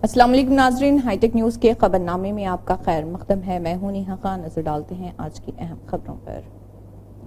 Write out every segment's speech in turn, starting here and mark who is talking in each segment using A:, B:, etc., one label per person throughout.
A: السلام علیکم ناظرین، ہائی ٹیک نیوز کے خبر نامے میں آپ کا خیر مقدم ہے۔ میں ہوں نیہا خان۔ نظر ڈالتے ہیں آج کی اہم خبروں پر۔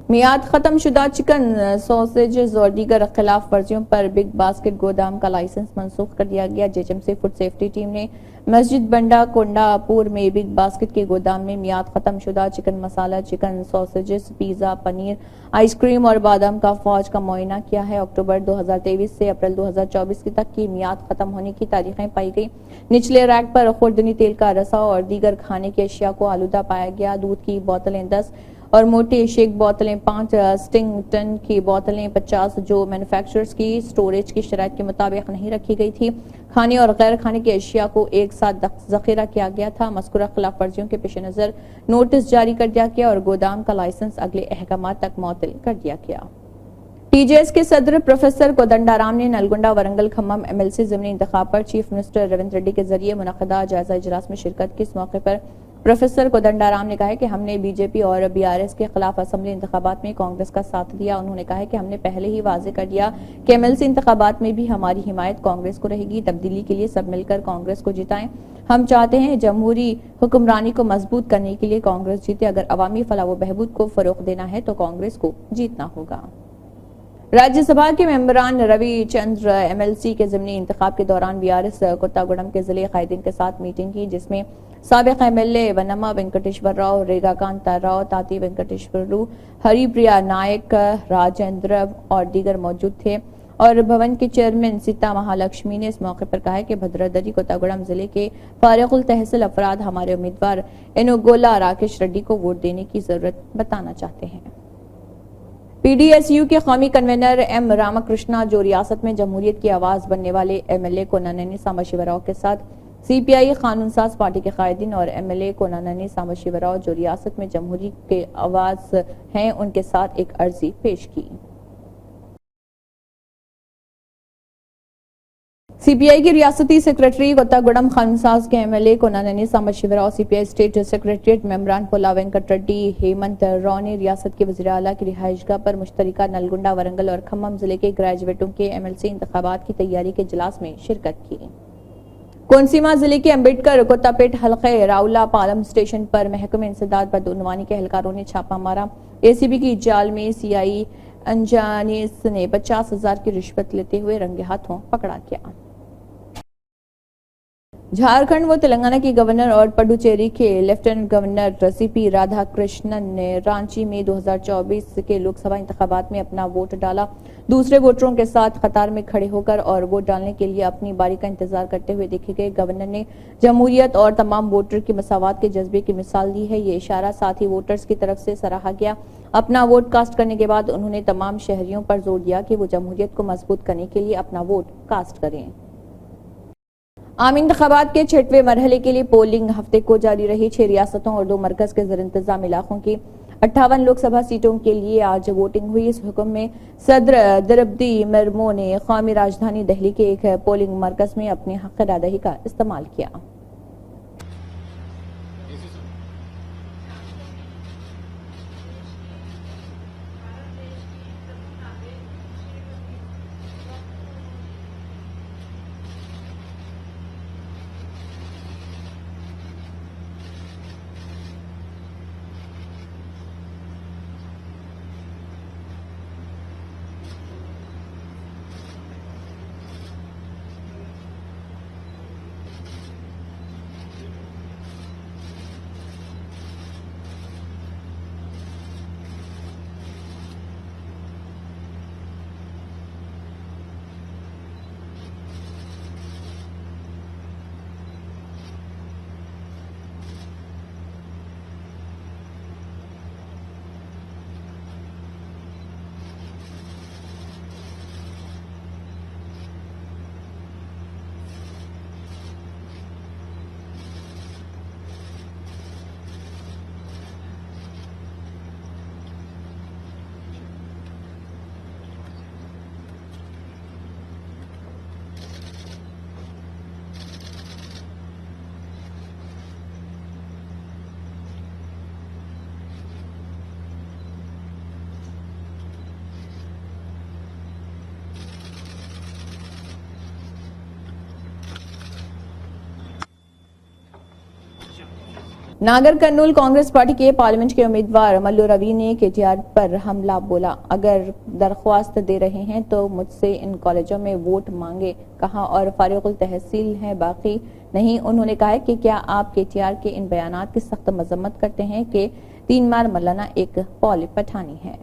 A: میعاد ختم شدہ چکن، سوسیجز اور دیگر خلاف ورزیوں پر بگ باسکٹ گودام کا لائسنس منسوخ کر دیا گیا۔ J H M C food safety team نے مسجد بنڈا کونڈا پور میں بگ باسکٹ کے گودام میں میعاد ختم شدہ chicken masala, chicken sausages, pizza, paneer, ice cream اور بادام کا فوج کا معائنہ کیا ہے۔ اکتوبر 2023 سے اپریل 2024 تک کی میعاد ختم ہونے کی تاریخیں پائی گئی۔ نچلے ریک پر خوردنی تیل کا رسا اور دیگر کھانے کی اشیاء کو آلودہ پایا گیا۔ دودھ کی بوتلیں 10 اور موٹے شیک بوتلیں 5، سٹنگ ٹن کی بوتلیں 50 جو مینوفیکچررز کی سٹوریج کی شرائط کے مطابق نہیں رکھی گئی تھی۔ کھانے اور غیر کھانے کی اشیاء کو ایک ساتھ ذخیرہ کیا گیا تھا۔ مذکورہ خلاف ورزیوں کے پیش نظر نوٹس جاری کر دیا گیا اور گودام کا لائسنس اگلے احکامات تک معطل کر دیا گیا۔ ٹی جے ایس کے صدر پروفیسر کودنڈا رام نے Nalgonda Warangal Khammam M L C ضمنی انتخاب پر چیف منسٹر ریونت ریڈی کے ذریعے منعقدہ جائزہ اجلاس میں شرکت کی۔ اس موقع پر پروفیسر کودنڈا رام نے کہا کہ ہم نے بی جے پی اور بی آر ایس کے خلاف اسمبلی انتخابات میں کانگریس کا ساتھ دیا۔ انہوں نے کہا کہ ہم نے پہلے ہی واضح کر دیا کہ ایم ایل سی انتخابات میں بھی ہماری حمایت کانگریس کو رہے گی۔ تبدیلی کے لیے سب مل کر کانگریس کو جتائیں۔ ہم چاہتے ہیں جمہوری حکمرانی کو مضبوط کرنے کے لیے کانگریس جیتے۔ اگر عوامی فلاح و بہبود کو فروغ دینا ہے تو کانگریس کو جیتنا ہوگا۔ راجیہ سبھا کے ممبران روی چندر ایم ایل سی کے ضمنی انتخاب کے دوران بی آر ایس کوتاگوڑم کے ضلعی قائدین کے ساتھ میٹنگ کی، جس میں سابق M L A Vanama Venkateswara Rao, Rega Kantha Rao, Thati Venkateswarlu, Hari Priya Naik, Rajender اور دیگر موجود تھے۔ اور بھون کے چیئرمین سیتا مہالکشمی نے اس موقع پر کہا کہ بھدردری کوتاگوڑم ضلع کے فارغ التحصیل افراد ہمارے امیدوار انوگولا راکیش ریڈی کو ووٹ دینے کی ضرورت بتانا چاہتے ہیں۔ پی ڈی ایس یو کے قومی کنوینر ایم راماکرشنا، جو ریاست میں جمہوریت کی آواز بننے والے ایم ایل اے کوناننی سامبشیوراؤ کے ساتھ سی پی آئی قانون ساز پارٹی کے قائدین اور ایم ایل اے کوناننی سامبشیوراؤ جو ریاست میں جمہوریت کی آواز ہیں، ان کے ساتھ ایک عرضی پیش کی۔ سی پی آئی کی ریاستی سیکریٹری کوتاگوڑم قانون ساز کے M L A Kunamneni Sambasivarao, C P I state secretariat ممبران پولا وینکٹ ریڈی، ہیمنت راؤ نے ریاست کے وزیر اعلیٰ کی رہائش گاہ پر مشترکہ نلگنڈا، ورنگل اور کھمم ضلع کے گریجویٹوں کے ایم ایل سی انتخابات کی تیاری کے اجلاس میں شرکت کی۔ کونسیما ضلع کے امبیڈکر کوتاپیٹ حلقے راؤلا پالم اسٹیشن پر محکمہ انسداد بدعنوانی کے اہلکاروں نے چھاپہ مارا۔ اے سی بی کی جال میں سی آئی انجانیس نے 50,000 کی رشوت لیتے ہوئے رنگے ہاتھوں پکڑا گیا۔ جھارکھنڈ و تلنگانہ کی گورنر اور پڈوچیری کے لیفٹیننٹ گورنر سی پی رادھا کرشنن نے رانچی میں 2024 کے لوک سبھا انتخابات میں اپنا ووٹ ڈالا۔ دوسرے ووٹروں کے ساتھ قطار میں کھڑے ہو کر اور ووٹ ڈالنے کے لیے اپنی باری کا انتظار کرتے ہوئے دیکھے گئے۔ گورنر نے جمہوریت اور تمام ووٹر کی مساوات کے جذبے کی مثال دی ہے۔ یہ اشارہ ساتھی ووٹرز کی طرف سے سراہا گیا۔ اپنا ووٹ کاسٹ کرنے کے بعد انہوں نے تمام شہریوں پر زور دیا کہ وہ جمہوریت کو مضبوط کرنے کے لیے اپنا ووٹ کاسٹ کریں۔ عام انتخابات کے 6ویں مرحلے کے لیے پولنگ ہفتے کو جاری رہی۔ 6 ریاستوں اور 2 مرکز کے زیر انتظام علاقوں کی 58 لوک سبھا سیٹوں کے لیے آج ووٹنگ ہوئی۔ اس حکم میں صدر دربدی مرمو نے قومی راجدھانی دہلی کے ایک پولنگ مرکز میں اپنے حق رائے دہی کا استعمال کیا۔ नागर कर्नूल कांग्रेस पार्टी के पार्लियामेंट के उम्मीदवार मल्लू रवि ने केटीआर पर हमला बोला। अगर दरख्वास्त दे रहे हैं तो मुझसे इन कॉलेजों में वोट मांगे कहा और फारिगुल तहसील है बाकी नहीं। उन्होंने कहा कि क्या आप केटीआर के इन बयानात की सख्त मजम्मत करते हैं कि 3 मार मल्लाना एक पॉली पठानी है।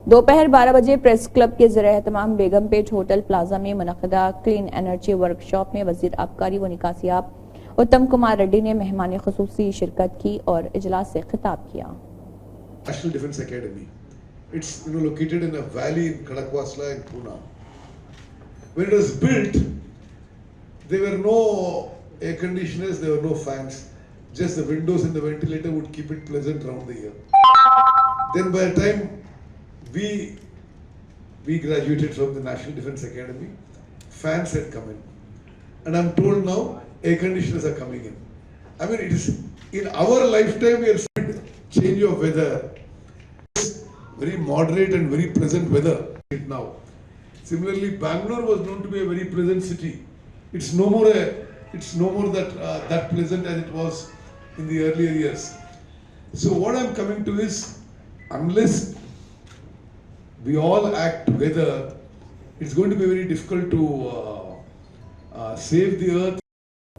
A: दोपहर 12 बजे प्रेस क्लब के ज़रिए एहतमाम बेगमपेट होटल प्लाजा में मुनक़दा क्लीन एनर्जी वर्कशॉप में वज़ीर आबकारी व निकासियाब उत्तम कुमार रेड्डी ने मेहमान ख़ुसूसी शिरकत की और इजलास से खिताब किया।
B: National Defence Academy. It's located in a valley in Khadakwasla in Pune. When it was built, there were no air conditioners, there were no fans. Just the windows and the ventilator would keep it pleasant around the year. Then by the time we graduated from the National Defence Academy, fans had come in. And I'm told now air conditioners are coming in. I mean, it is in our lifetime we have seen change of weather. It's very moderate and very pleasant weather now. Similarly, Bangalore was known to be a very pleasant city. It's no more that pleasant as it was in the earlier years. So what I'm coming to is, unless we all act together, it's going to be very difficult to save the earth.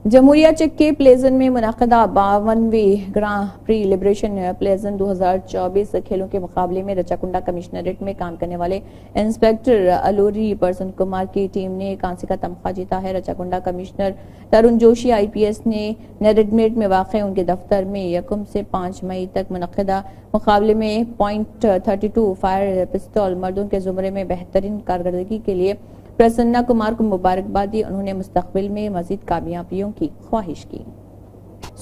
A: जमहूरिया चेक के Plzen में मुनक़दा 52वीं ग्रां pre liberation प्लेजन 2024 खेलों के मुकाबले में Rachakonda commissionerate में काम करने वाले इंस्पेक्टर अलूरी प्रसन्न कुमार की टीम ने कांसे का तमगा जीता है। रचाकुंडा कमिश्नर तरुण जोशी IPS ने नेरेडमेट में वाक़ उनके दफ्तर में 1 से 5 मई तक मुनक़दा मुकाबले में .32 फायर पिस्तौल मर्दों के ज़ुमरे में बेहतरीन कारकर्दगी के लिए प्रसन्ना कुमार को मुबारकबाद दी। उन्होंने मुस्तकबिल में मजीद कामयाबियों की ख्वाहिश की।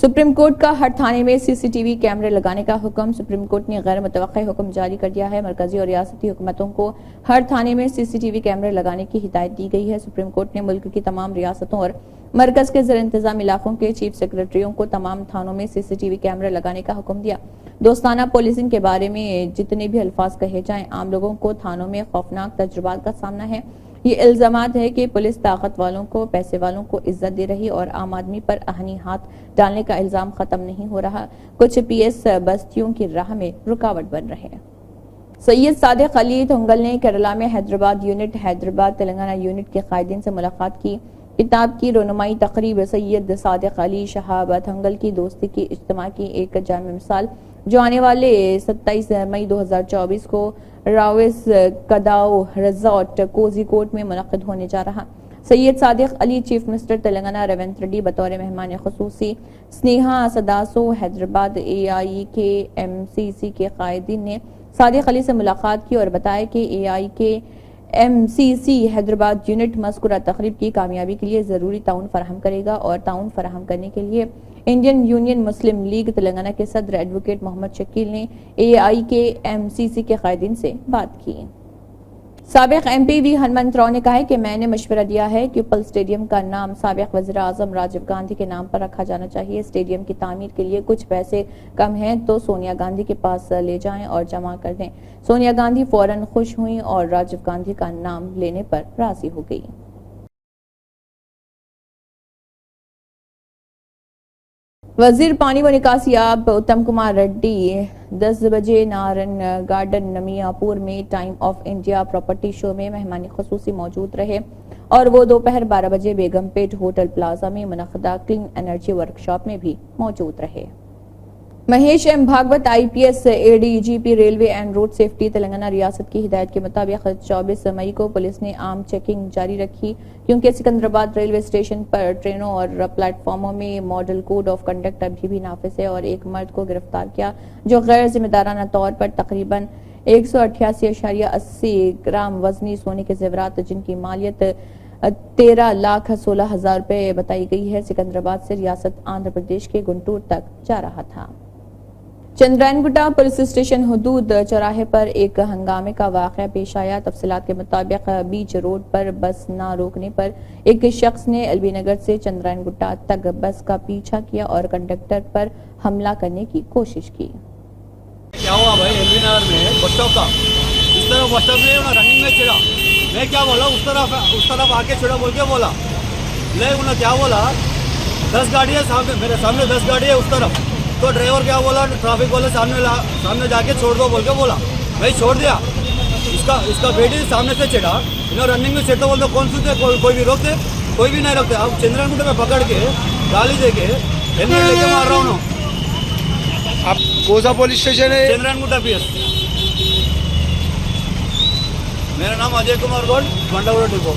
A: सुप्रीम कोर्ट का हर थाने में CCTV कैमरे लगाने का हुक्म। सुप्रीम कोर्ट ने गैर मुतवक्किल हुक्म जारी कर दिया है। मरकजी और रियासती हुकूमतों को हर थाने में CCTV कैमरे लगाने की हिदायत दी गई है। सुप्रीम कोर्ट ने मुल्क की तमाम रियासतों और मरकज के ज़र इंतजाम इलाकों के चीफ सेक्रेटरियों को तमाम थानों में CCTV कैमरे लगाने का हुक्म दिया। दोस्ताना पुलिसिंग के बारे में जितने भी अल्फाज कहे जाएं, आम लोगों को थानों में खौफनाक तजुर्बात का सामना है। ये इल्जामात है कि पुलिस ताकत वालों को, पैसे वालों को इज्जत दे रही और आम आदमी पर आहनी हाथ डालने का इल्जाम खत्म नहीं हो रहा। कुछ PS बस्तियों की राह में रुकावट बन रहे हैं। सैयद सादिक अली थंगल ने केरला में हैदराबाद यूनिट, हैदराबाद तेलंगाना यूनिट के कायदीन से मुलाकात की। किताब की रोनुमाई तकरीब सैयद सादिक अली शहाब थंगल की दोस्ती की इज्तिमा की एक जामी मिसाल जो आने वाले 27 मई 2024 को रावेस कदाओ रिजॉर्ट कोझीकोड में मुनक़िद होने जा रहा। सैयद सादिक अली चीफ मिनिस्टर तेलंगाना रेवंत रेड्डी बतौर मेहमान खुसूसी, स्नेहा सदासो हैदराबाद AIKMCC के कायदीन ने सादिक अली से मुलाकात की और बताया कि AIKMCC हैदराबाद यूनिट मज़कूरा तक़रीब की कामयाबी के लिए ज़रूरी ताउन फराहम करेगा और ताउन फराहम करने के लिए इंडियन यूनियन मुस्लिम लीग तेलंगाना के सदर एडवोकेट मोहम्मद शकील ने AIKMCC के कायदीन से बात की। साबिक MP वी हनुमंत राव ने कहा है कि मैंने मशवरा दिया है कि पल स्टेडियम का नाम साबिक वज़ीर आज़म राजीव गांधी के नाम पर रखा जाना चाहिए। स्टेडियम की तामीर के लिए कुछ पैसे कम हैं तो सोनिया गांधी के पास ले जाएं और जमा कर दें। सोनिया गांधी फौरन खुश हुई और राजीव गांधी का नाम लेने पर राजी हो गई। वजीर पानी व निकासियाब उत्तम कुमार रेड्डी 10 बजे नारन गार्डन नमियापुर में time of India property show में मेहमान खुसूसी मौजूद रहे और वो दोपहर 12 बजे बेगमपेट होटल प्लाजा में मुनक़दा क्लीन एनर्जी वर्कशॉप में भी मौजूद रहे। Mahesh M Bhagwat IPS ADGP railway and road safety Telangana रियासत की हिदायत के मुताबिक 24 मई को पुलिस ने आम चेकिंग जारी रखी क्योंकि सिकंदराबाद रेलवे स्टेशन पर ट्रेनों और प्लेटफॉर्मों में मॉडल कोड ऑफ कंडक्ट अभी भी नाफिज है और एक मर्द को गिरफ्तार किया जो गैर जिम्मेदाराना तौर पर तकरीबन 188.80 ग्राम वजनी सोने के जेवरात जिनकी मालियत 13,16,000 रुपए बताई गई है सिकंदराबाद से रियासत आंध्र प्रदेश के गुंटूर तक जा रहा था। चंद्रायनगुट्टा पुलिस स्टेशन हदूद चौराहे पर एक हंगामे का वाकया पेश आया। तफसीलात के मुताबिक बीच रोड पर बस न रोकने पर एक शख्स ने एलबी नगर से चंद्रायनगुट्टा तक बस का पीछा किया और कंडक्टर पर हमला करने की कोशिश की।
C: क्या हुआ भाई एलबी नगर में बस स्टॉप का इस तरफ बस स्टॉप में रनिंग में चढ़ा, मैं क्या बोला उस तरफ आके चढ़ा बोल के बोला, ले उन्होंने क्या बोला 10 गाड़ी है सामने, मेरे सामने 10 गाड़ी है उस तरफ, तो ड्राइवर क्या बोला, ट्रैफिक वाले सामने जाके छोड़ दो बोल के बोला, भाई छोड़ दिया। इसका बेटी सामने से चढ़ा, इन्होंने रनिंग में चढ़ता बोलते कौन सुनते, कोई भी रोकते, कोई भी नहीं रोकते। अब चंद्रनगुंडा में पकड़ के गाली दे के हेलमेट लेके मार रहा हूँ।
D: आप कौन सा पुलिस स्टेशन है?
C: चंद्रनगुंडा PS। मेरा नाम अजय कुमार गौड़, बंडागुड़ा डिपो।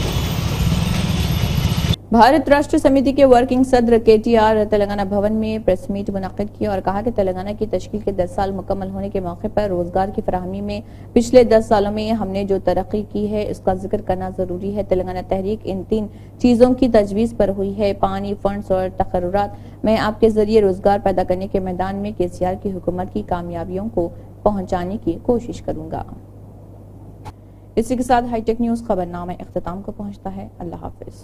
A: भारत राष्ट्र समिति के वर्किंग सदर KTR तेलंगाना भवन में प्रेस मीट मुनक्किद किया और कहा कि तेलंगाना की तश्कील के 10 साल मुकम्मल होने के मौके पर रोजगार की फराहमी में पिछले 10 सालों में हमने जो तरक्की की है उसका जिक्र करना जरूरी है। तेलंगाना तहरीक इन 3 चीजों की तजवीज पर हुई है, पानी, फंड्स और तकर्रुरात। मैं आपके जरिए रोजगार पैदा करने के मैदान में KCR की हुकूमत की कामयाबियों को पहुंचाने की कोशिश करूंगा। इसी के साथ हाईटेक न्यूज खबरनामा इख्तिताम को पहुंचता है। अल्लाह हाफिज।